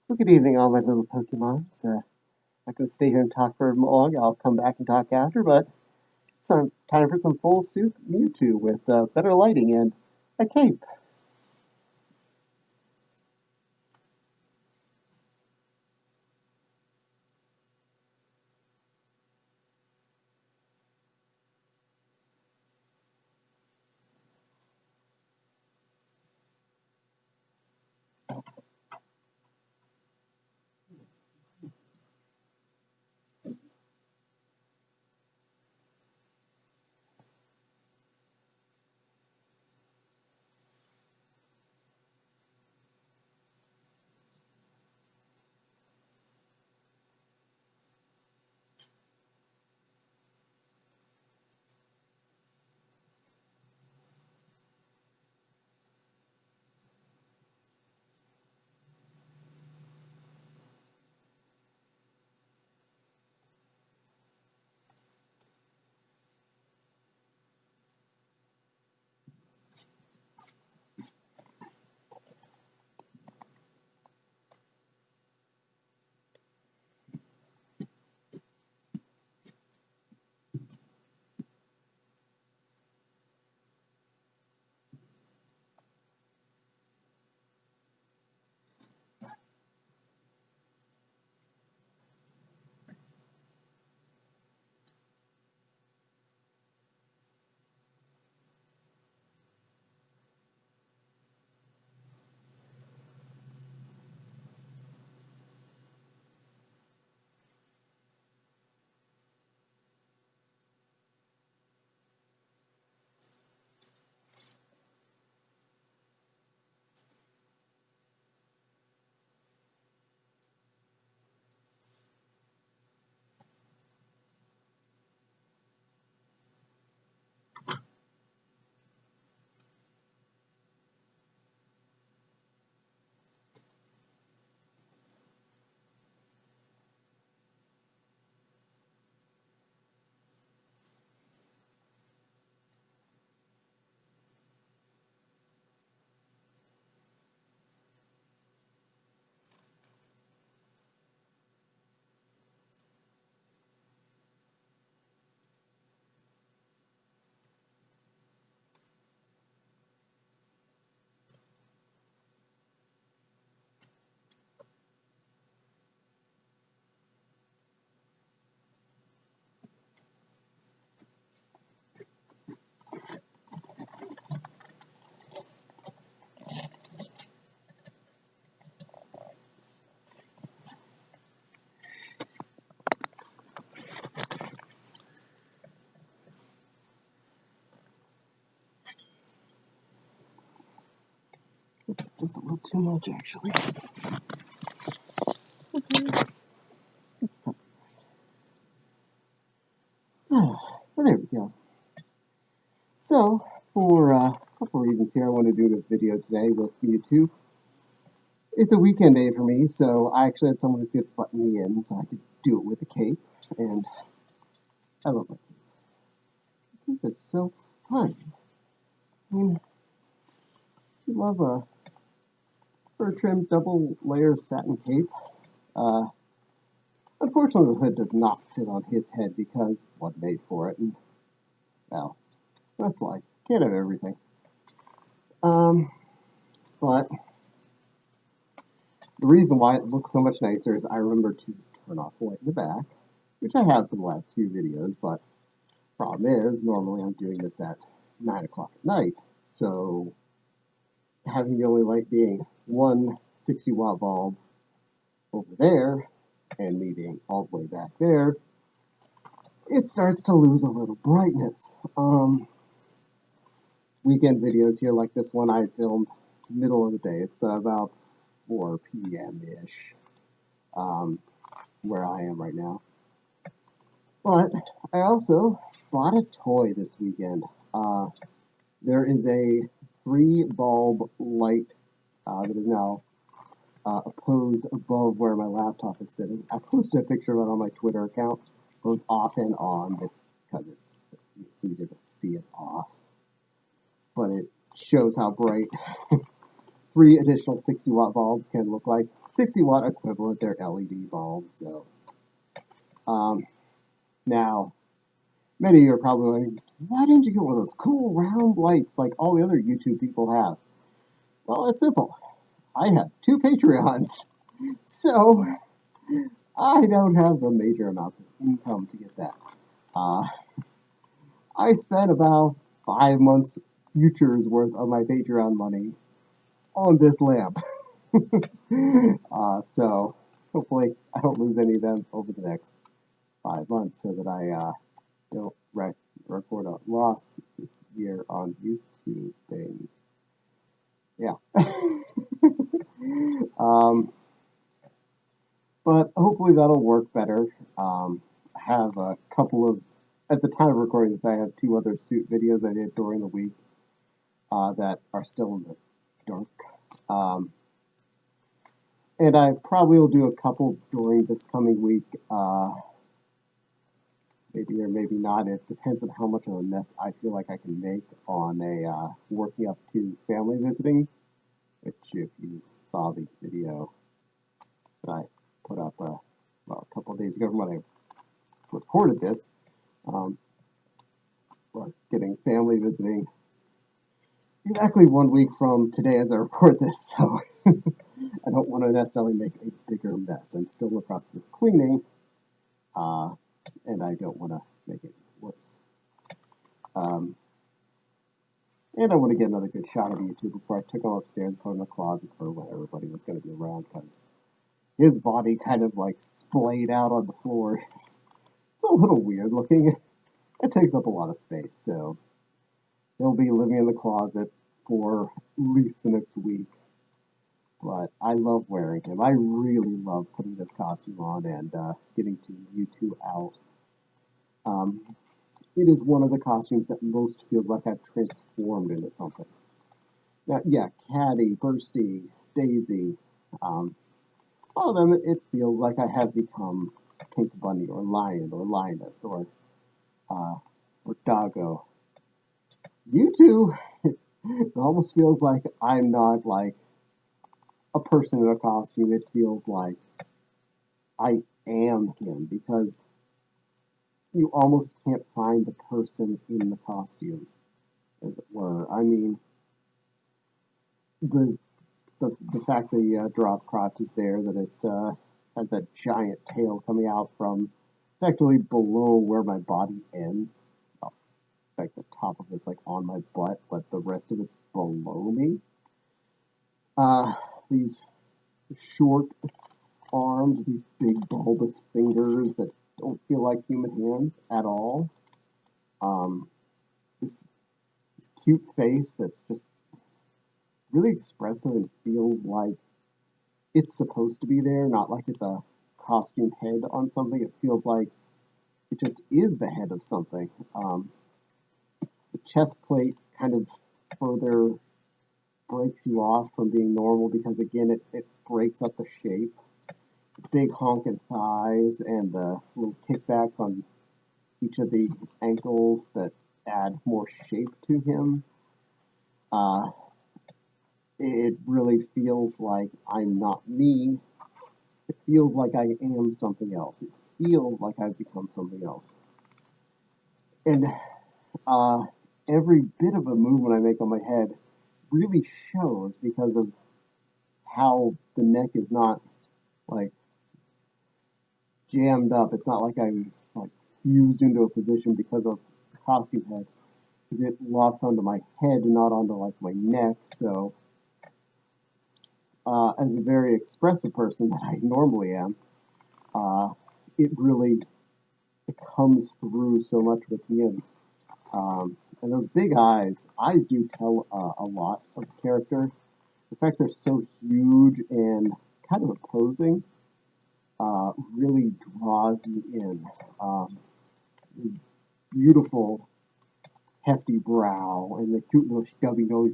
Well, good evening, all my little Pokemons. Not going to stay here and talk for long. I'll come back and talk after, but it's time for some full suit Mewtwo with better lighting and a cape. Just a little too much, actually. Well, there we go. So, for a couple reasons here, I want to do this video today with Mewtwo. It's a weekend day for me, so I actually had someone who could button me in, so I could do it with a cape, and I love my cape. It's so fun. I mean, you love a fur trimmed double layer satin cape. Uh, Unfortunately, the hood does not fit on his head because it wasn't made for it, and well, that's life. Can't have everything. Um, but the reason why it looks so much nicer is I remember to turn off the light in the back, which I have for the last few videos, but problem is, normally I'm doing this at 9 o'clock at night, so having the only light being one 60-watt bulb over there, and me being all the way back there, it starts to lose a little brightness. Weekend videos here like this one I filmed middle of the day. It's about 4 p.m. ish, um, where I am right now. But I also bought a toy this weekend. There is a 3 bulb light that is now posed above where my laptop is sitting. I posted a picture of it on my Twitter account, both off and on, because it's easier to see it off. But it shows how bright 3 additional 60-watt bulbs can look like 60-watt equivalent. They're LED bulbs. So now, many of you are probably wondering, why didn't you get one of those cool round lights like all the other YouTube people have? Well, it's simple. I have 2 Patreons, so I don't have the major amounts of income to get that. I spent about 5 months futures worth of my Patreon money on this lamp. So hopefully I don't lose any of them over the next 5 months so that I don't record a loss this year on YouTube thing. Yeah. But hopefully that'll work better. I have a couple of, at the time of recording this, I have 2 other suit videos I did during the week that are still in the dark. And I probably will do a couple during this coming week, maybe or maybe not. It depends on how much of a mess I feel like I can make on a working up to family visiting, which if you saw the video that I put up a couple of days ago from when I recorded this, we're getting family visiting exactly 1 week from today as I record this, so I don't want to necessarily make a bigger mess. I'm still in the process of cleaning, and I don't want to make it worse. And I want to get another good shot of Mewtwo before I took him upstairs and put him in the closet for when everybody was going to be around, because his body kind of like splayed out on the floor. It's a little weird looking. It takes up a lot of space, so he'll be living in the closet for at least the next week. But I love wearing him. I really love putting this costume on and getting to Mewtwo out. It is one of the costumes that most feels like I've transformed into something. Now, yeah, Caddy, Bursty, Daisy, all of them, it feels like I have become Pink Bunny or Lion or Lioness or Doggo. Mewtwo, it almost feels like I'm not like a person in a costume. It feels like I am him, because you almost can't find the person in the costume, as it were. I mean, the fact the drop crotch is there, that it has that giant tail coming out from effectively below where my body ends. Well, in fact, the top of it's like on my butt, but the rest of it's below me. These short arms, these big bulbous fingers that don't feel like human hands at all. This cute face that's just really expressive and feels like it's supposed to be there, not like it's a costume head on something. It feels like it just is the head of something. The chest plate kind of further breaks you off from being normal, because again, it breaks up the shape. Big honking thighs and the little kickbacks on each of the ankles that add more shape to him. It really feels like I'm not me. It feels like I am something else. It feels like I've become something else. And every bit of a movement I make on my head really shows, because of how the neck is not like jammed up. It's not like I'm like fused into a position because of the costume head, because it locks onto my head and not onto like my neck. So as a very expressive person that I normally am, it really comes through so much with me. And those big eyes do tell a lot of the character. The fact they're so huge and kind of opposing really draws you in. His beautiful, hefty brow and the cute little stubby nose.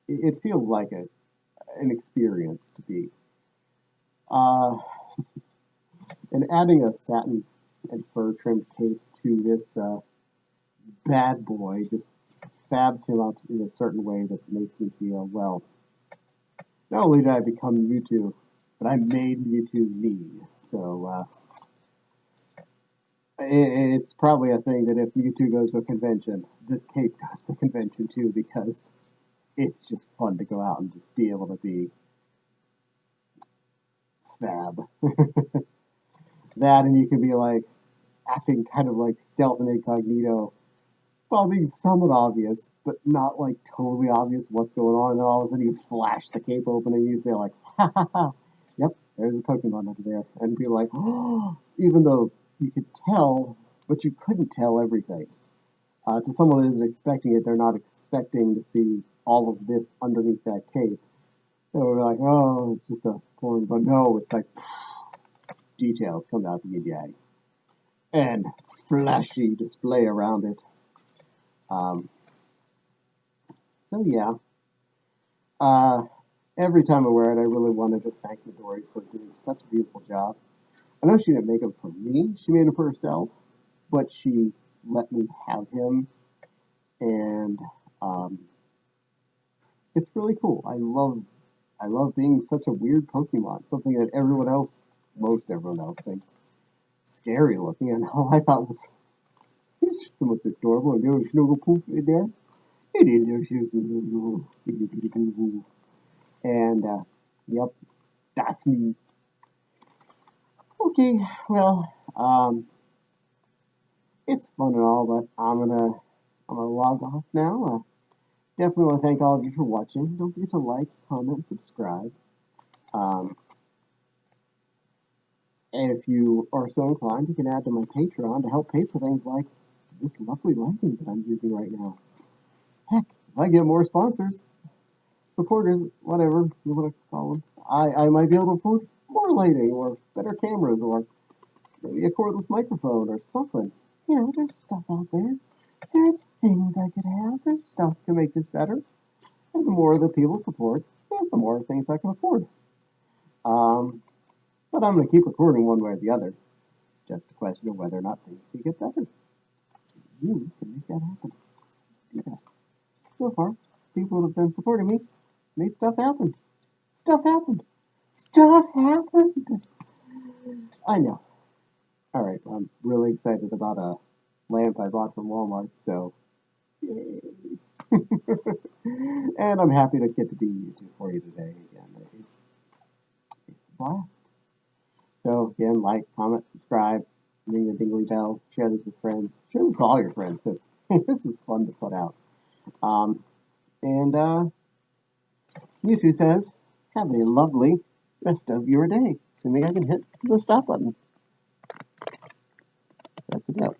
It feels like an experience to be. And adding a satin and fur trimmed cape to this bad boy just fabs him up in a certain way that makes me feel, well, not only did I become Mewtwo, but I made Mewtwo me. So it's probably a thing that if Mewtwo goes to a convention, this cape goes to the convention too, because it's just fun to go out and just be able to be fab. That, and you can be like acting kind of like stealth and incognito while being somewhat obvious, but not like totally obvious what's going on. And then all of a sudden you flash the cape open and you say like, ha ha ha, yep, there's a Pokemon under there. And be like, oh, even though you could tell, but you couldn't tell everything. To someone that isn't expecting it, they're not expecting to see all of this underneath that cape. They were like, oh, it's just a porn, but no, it's like details come out the yin and flashy display around it. Um, so yeah, uh, every time I wear it, I really want to just thank Midori for doing such a beautiful job. I know she didn't make him for me; she made him for herself, but she let me have him, and um, it's really cool. I love being such a weird Pokemon, something that most everyone else thinks scary looking, and all I thought was, he's just the most adorable little snuggle poof in there. It is and yep, that's me. Okay, well, it's fun and all, but I'm gonna log off now. Definitely want to thank all of you for watching. Don't forget to like, comment, and subscribe. Um, and if you are so inclined, you can add to my Patreon to help pay for things like this lovely lighting that I'm using right now. Heck, if I get more sponsors, supporters, whatever you want to call them, I might be able to afford more lighting or better cameras or maybe a cordless microphone or something. You know, there's stuff out there. There are things I could have. There's stuff to make this better. And the more that people support, the more things I can afford. Um, but I'm going to keep recording one way or the other. Just a question of whether or not things can get better. You can make that happen. Do that. So far, people that have been supporting me made stuff happen. Stuff happened. Stuff happened. I know. All right, I'm really excited about a lamp I bought from Walmart, so yay. And I'm happy to get to be YouTube for you today again. It's a blast. So again, like, comment, subscribe, ring the dingly bell, share this with friends. Share this with all your friends because this is fun to put out. And YouTube says, have a lovely rest of your day. Assuming I can hit the stop button. That's about.